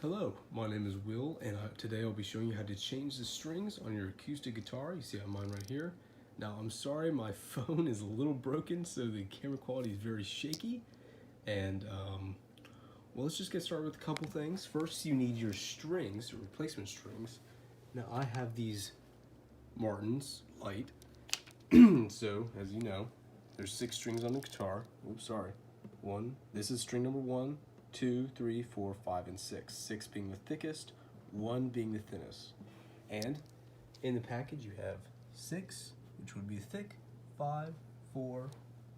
Hello, my name is Will, and today I'll be showing you how to change the strings on your acoustic guitar. You see I have mine right here. Now, I'm sorry, my phone is a little broken, so the camera quality is very shaky. And, well, let's just get started with a couple things. First, you need your strings, your replacement strings. Now, I have these Martins Light. So, as you know, there's 6 strings on the guitar. Oops, sorry. This is string number 1, 2, 3, 4, 5, and 6. 6 being the thickest, 1 being the thinnest. And in the package you have 6, which would be thick, 5, 4,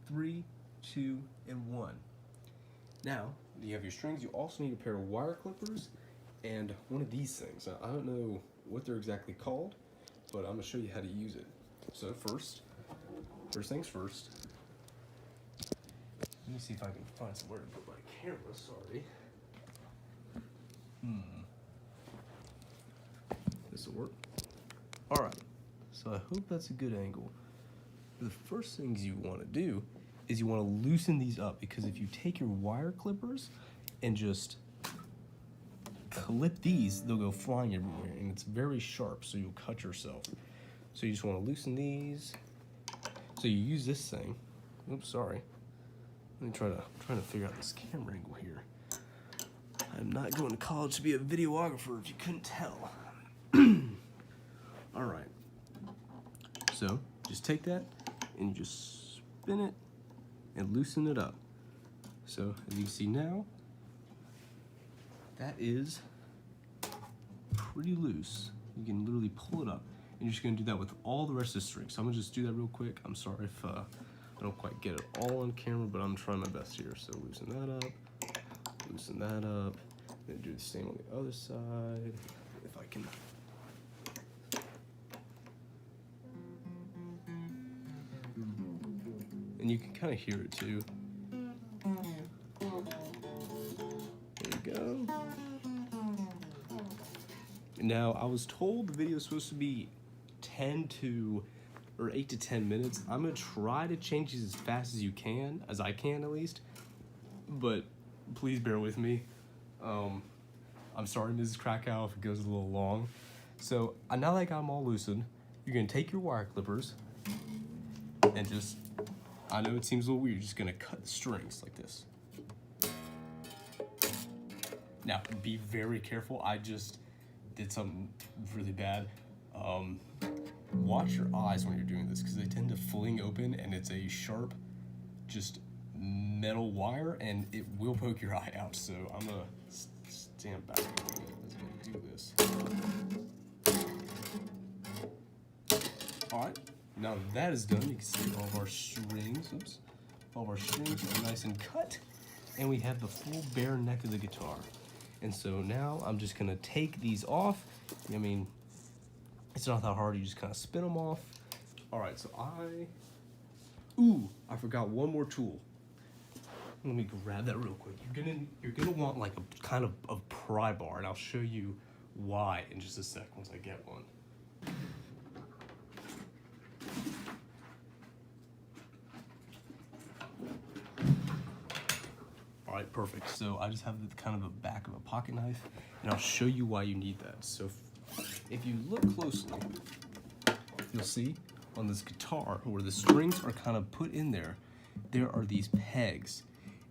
3, 2, and 1. Now, you have your strings. You also need a pair of wire clippers and one of these things. Now, I don't know what they're exactly called, but I'm going to show you how to use it. So first things first. Let me see if I can find somewhere to put my camera, sorry. This will work. Alright, so I hope that's a good angle. The first things you want to do is you want to loosen these up, because if you take your wire clippers and just clip these, they'll go flying everywhere, and it's very sharp, so you'll cut yourself. So you just want to loosen these. So you use this thing. Oops, sorry. Let me trying to figure out this camera angle here. I'm not going to college to be a videographer, if you couldn't tell. All right. So just take that and you just spin it and loosen it up. So as you see now, that is pretty loose. You can literally pull it up, and you're just going to do that with all the rest of the strings. So I'm going to just do that real quick. I'm sorry if I don't quite get it all on camera, but I'm trying my best here. So loosen that up, loosen that up, then do the same on the other side, if I can. And you can kind of hear it too. There you go. Now, I was told the video is supposed to be 8 to 10 minutes. I'm gonna try to change these as fast as I can at least, but please bear with me. I'm sorry, Mrs. Krakow, if it goes a little long. So now that I got them all loosened, you're gonna take your wire clippers and just, I know it seems a little weird, you're just gonna cut the strings like this. Now, be very careful. I just did something really bad. Watch your eyes when you're doing this, because they tend to fling open, and it's a sharp, just metal wire, and it will poke your eye out. So I'm gonna stand back a little bit. Let's do this. All right, now that is done, you can see all of our strings. Oops, all of our strings are nice and cut, and we have the full bare neck of the guitar. And so now I'm just gonna take these off. I mean, it's not that hard, you just kind of spin them off. All right, so I forgot one more tool. Let me grab that real quick. You're gonna want like a kind of a pry bar, and I'll show you why in just a sec once I get one. All right, perfect. So I just have the kind of a back of a pocket knife, and I'll show you why you need that. So if you look closely, you'll see on this guitar where the strings are kind of put in there are these pegs.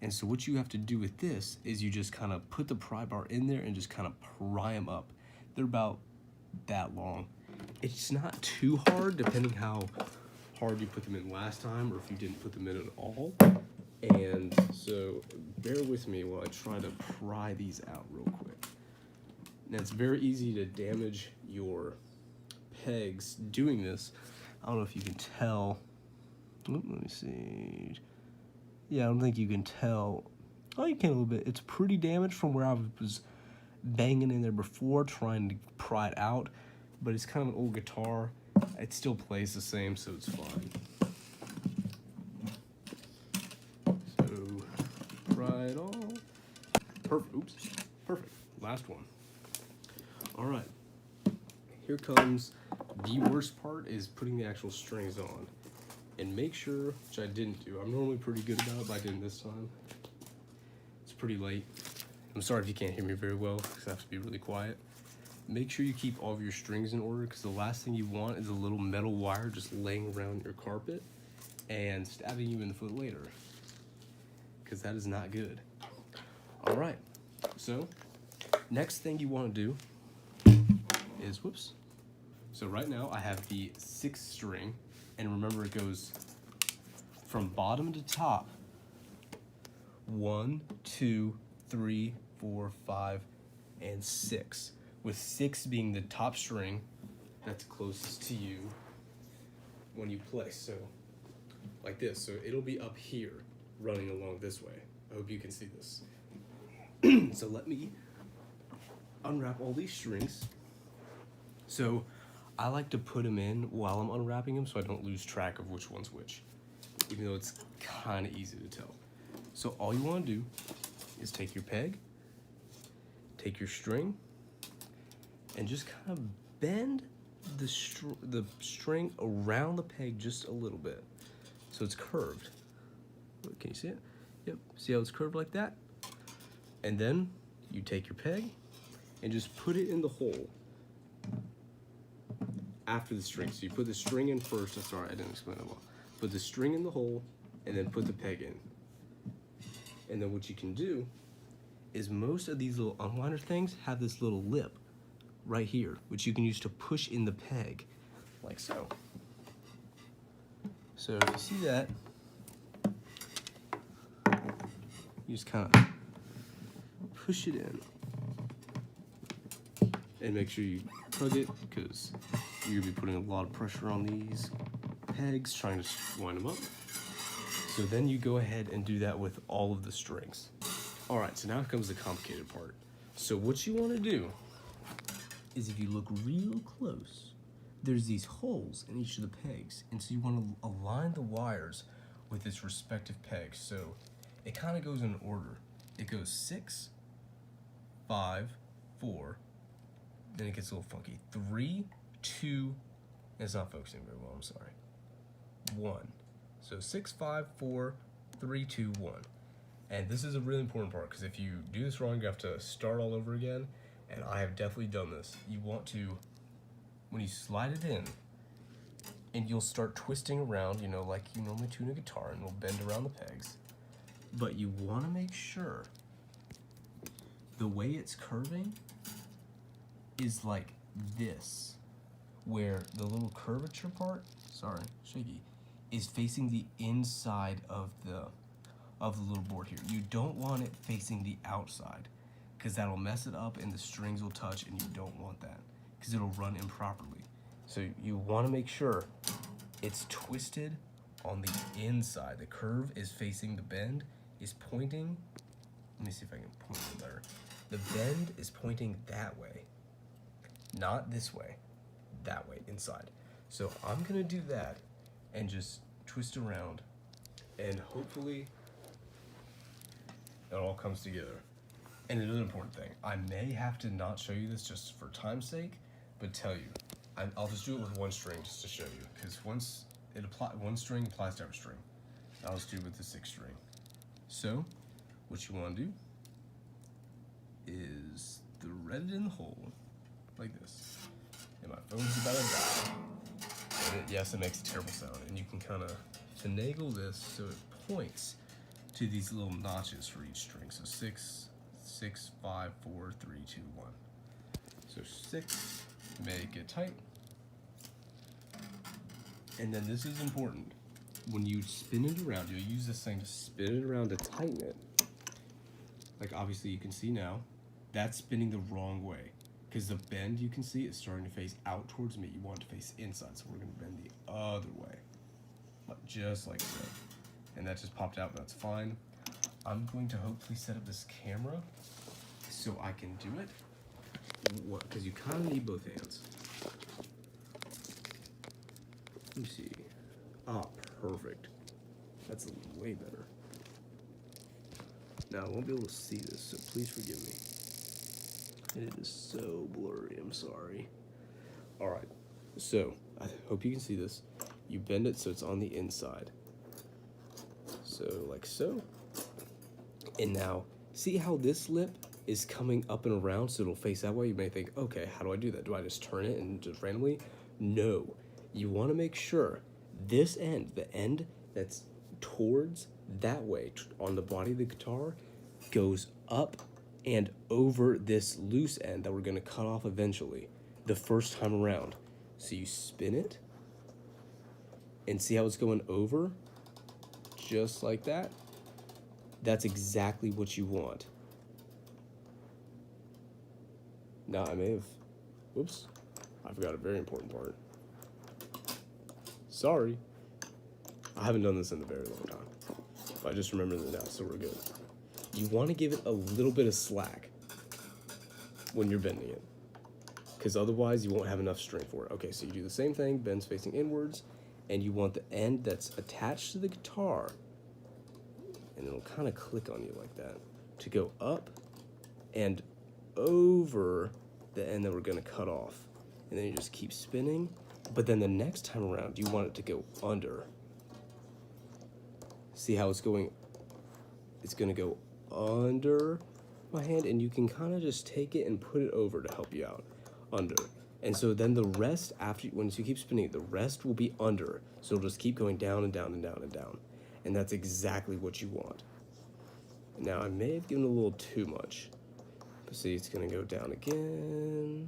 And so what you have to do with this is you just kind of put the pry bar in there and just kind of pry them up. They're about that long. It's not too hard, depending how hard you put them in last time or if you didn't put them in at all. And so bear with me while I try to pry these out real quick. Now, it's very easy to damage your pegs doing this. I don't know if you can tell. Let me see. Yeah, I don't think you can tell. Oh, you can a little bit. It's pretty damaged from where I was banging in there before trying to pry it out. But it's kind of an old guitar. It still plays the same, so it's fine. Pry it all. Perfect. Oops. Perfect. Last one. All right. Here comes the worst part, is putting the actual strings on. And make sure, which I didn't do. I'm normally pretty good about it, but I didn't this time. It's pretty late. I'm sorry if you can't hear me very well, because I have to be really quiet. Make sure you keep all of your strings in order, because the last thing you want is a little metal wire just laying around your carpet and stabbing you in the foot later, because that is not good. All right, so next thing you want to do is, whoops. So right now I have the 6th string, and remember it goes from bottom to top. 1, 2, 3, 4, 5, and 6. With 6 being the top string that's closest to you when you play. So like this. So it'll be up here running along this way. I hope you can see this. So let me unwrap all these strings. So I like to put them in while I'm unwrapping them so I don't lose track of which one's which, even though it's kind of easy to tell. So all you want to do is take your peg, take your string, and just kind of bend the string around the peg just a little bit so it's curved. Can you see it? Yep. See how it's curved like that? And then you take your peg and just put it in the hole after the string. So you put the string in first. I'm sorry, I didn't explain that well. Put the string in the hole and then put the peg in. And then what you can do is most of these little unwinder things have this little lip right here, which you can use to push in the peg, like so. So if you see that, you just kind of push it in and make sure you tug it, because you're gonna be putting a lot of pressure on these pegs trying to wind them up. So then you go ahead and do that with all of the strings. All right, so now comes the complicated part. So what you want to do is, if you look real close, there's these holes in each of the pegs, and so you want to align the wires with its respective pegs. So it kind of goes in order. It goes 6, 5, 4, then it gets a little funky. 3, 2, it's not focusing very well, I'm sorry. 1. So 6, 5, 4, 3, 2, 1. And this is a really important part, because if you do this wrong, you have to start all over again. And I have definitely done this. You want to, when you slide it in, and you'll start twisting around, you know, like you normally tune a guitar, and it'll bend around the pegs. But you want to make sure the way it's curving is like this, where the little curvature part, sorry, shaky, is facing the inside of the little board here. You don't want it facing the outside, because that'll mess it up and the strings will touch, and you don't want that because it'll run improperly. So you want to make sure it's twisted on the inside. The curve is facing the bend, is pointing. Let me see if I can point it better. The bend is pointing that way, not this way, that way, inside. So I'm gonna do that and just twist around, and hopefully it all comes together. And another important thing, I may have to not show you this just for time's sake, but tell you, I'll just do it with one string just to show you, because one string applies to every string. I'll just do it with the 6th string. So what you want to do is thread it in the hole like this. And my phone's about to die. And yes, it makes a terrible sound. And you can kind of finagle this so it points to these little notches for each string. So 6, 6, 5, 4, 3, 2, 1. So 6, make it tight. And then this is important. When you spin it around, you'll use this thing to spin it around to tighten it. Like obviously you can see now, that's spinning the wrong way, because the bend you can see is starting to face out towards me. You want it to face inside, so we're gonna bend the other way, just like so. And that just popped out, but that's fine. I'm going to hopefully set up this camera so I can do it, because you kind of need both hands. Let me see. Ah, perfect. That's way better. Now I won't be able to see this, so please forgive me. It is so blurry, I'm sorry. All right, so I hope you can see this. You bend it so it's on the inside. So like so. And now, see how this lip is coming up and around, so it'll face that way. You may think, okay, how do I do that? Do I just turn it and just randomly? No, you want to make sure this end, the end that's towards that way on the body of the guitar, goes up and over this loose end that we're going to cut off eventually the first time around. So you spin it and see how it's going over, just like that. That's exactly what you want. Now I may have, whoops, I forgot a very important part. Sorry, I haven't done this in a very long time, but I just remembered it now, so we're good. You want to give it a little bit of slack when you're bending it, because otherwise you won't have enough string for it. Okay, so you do the same thing, bends facing inwards, and you want the end that's attached to the guitar, and it'll kind of click on you like that, to go up and over the end that we're going to cut off. And then you just keep spinning, but then the next time around you want it to go under. See how it's going? It's going to go under my hand, and you can kind of just take it and put it over to help you out, under. And so then the rest, after, once you keep spinning it, the rest will be under. So it'll just keep going down and down and down and down. And that's exactly what you want. Now I may have given a little too much. But see, it's gonna go down again,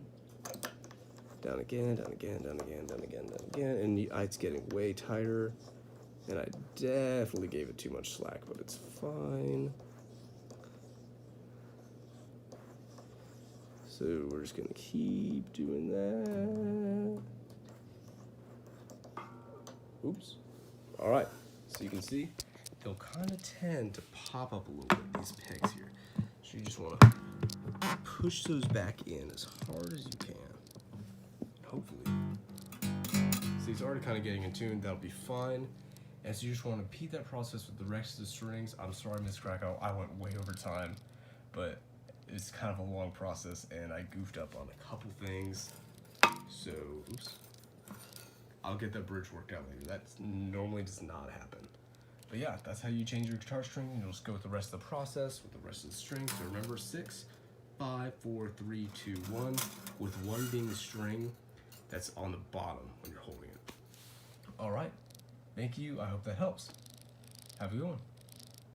down again, down again, down again, down again, down again. And it's getting way tighter. And I definitely gave it too much slack, but it's fine. So we're just gonna keep doing that. Oops. All right, so you can see they'll kind of tend to pop up a little bit, these pegs here. So you just wanna push those back in as hard as you can. Hopefully. See, it's already kind of getting in tune, that'll be fine. And so you just wanna repeat that process with the rest of the strings. I'm sorry, Miss Krakow, I went way over time, but it's kind of a long process and I goofed up on a couple things. So, oops. I'll get that bridge worked out later. That normally does not happen. But yeah, that's how you change your guitar string. You'll just go with the rest of the process, with the rest of the strings. So remember 6, 5, 4, 3, 2, 1, with 1 being the string that's on the bottom when you're holding it. All right, thank you. I hope that helps. Have a good one.